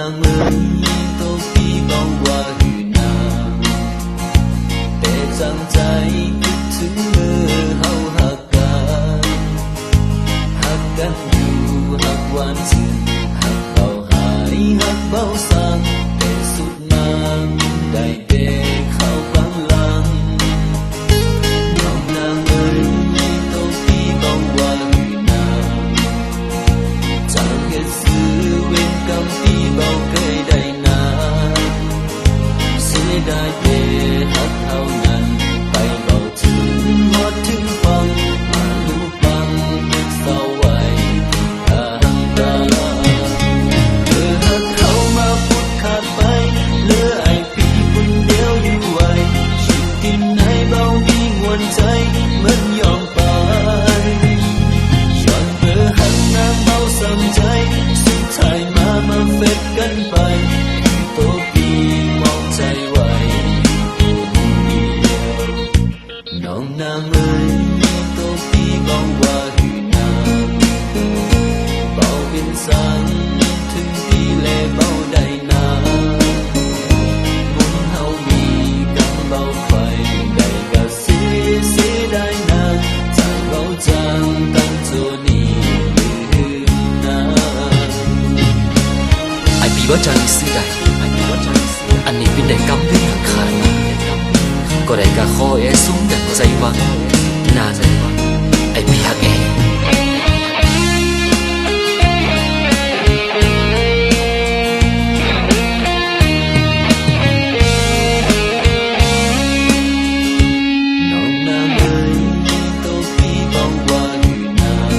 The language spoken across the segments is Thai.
nàng ơi tôi khi bao qua hư nàngแต่จังใจคิดถึงเมื่อเฮาหักกันอยู่หักวันถึงหักเบาหายหักเบาสั่งแต่สุดนางได้แต่เข้าฟังหลังน้องนางเอ้ยตัวพี่ต้องว่าหรือนางจังเหตุซื้อเวรกรรมพี่เบาเคยได้นานเสียดายแต่หักเท่านั้นไปเบาถึงหอดถึงฟังมาลูกฟังเศร้าไว้ทางตาเธอหักเขามาพูดขาดไปเหลือไอ้พี่คนเดียวอยู่ไว้ชีวิตที่ไหนเบามีงวนใจเหมือนยอมไปย้อนเบอหักนางเบาสำใจสุดท้ายมาเฟดกันไปตัวพี่มองใจไว้น้องนางเอ้ยตัวพี่บอกว่าหือนางเบาเป็นสังถึงพี่แลเบาได้นาบุญเฮามีกันเบาไฟได้ก็เสียได้นาใจเบาจังตั้งตัวนี้ลืมนาไอปีว่าจังซื้อได้อันนี้เป็นได้กำด้วยขายก็ได้กะขอสูงดังใจหวังน่าใจหวังไอ้พี่ฮักน้องนางเอ้ยตัวพี่บอกว่าหือนาง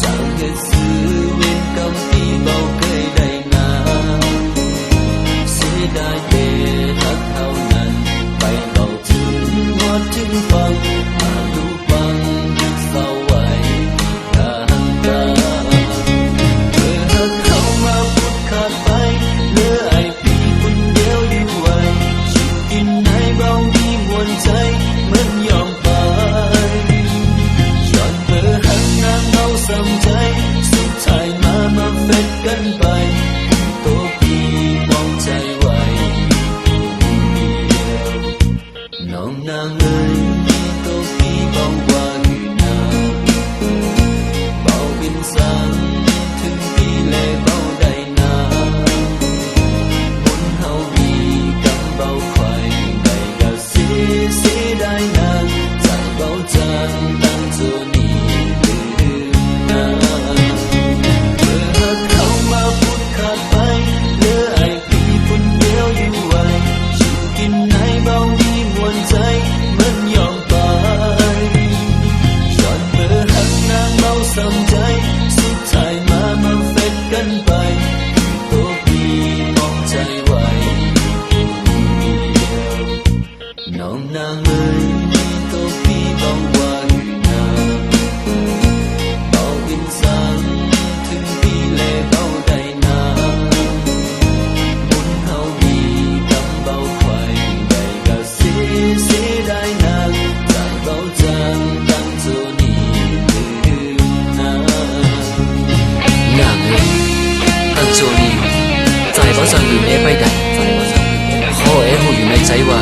จังเหตุซื้อเวรกรรมพี่เบาเคยได้นาเสียดายแต่หักเท่านั้นไปเบาถึงหอดถึงฟังมาดูฟังเศร้าไว้ทางตาเธอหักเขามาพูดขาดไปเหลือไอ้พี่คนเดียวอยู่ไว้ชีวิตที่ไหนเบามีมวลใจเหมือนยอมไปย้อนเบอหักนางเบาสำใจสุดท้ายมาเฟดกันไปตัวพี่มองใจไว้น้องนางเอ้ยตัวพี่บอกว่าหือนางเบาเป็นสังถึงพี่แลเบาได้นาบุญเฮามีกันเบาไฟได้ก็เสียได้นาใจเบาจังตั้งตัวนี้ลืมนาเธอหักเขามาพูดขาดไปเหลือไอ้พี่คนเดียวอยู่ไว้ชีวิตที่ไหนเบามีมวลใจเหมือนยอมไปย้อนเบอหักนางเบาสำใจสุดท้ายมาเฟดกันไปตัวพี่มองใจไว้น้องนางเอ้ยตัวพี่บอกว่าหือนางเบาเป็นสังถึงพี่แลเบาได้นาบุญเฮามีกำเบาไฟได้ก็เสียได้นาใจเบาจังตั้งตัวนี้ลืมนางเอ้ยตั้งตัวนี้ใจเบาจังลืมไปได้ขอหูอยู่ในใจว่า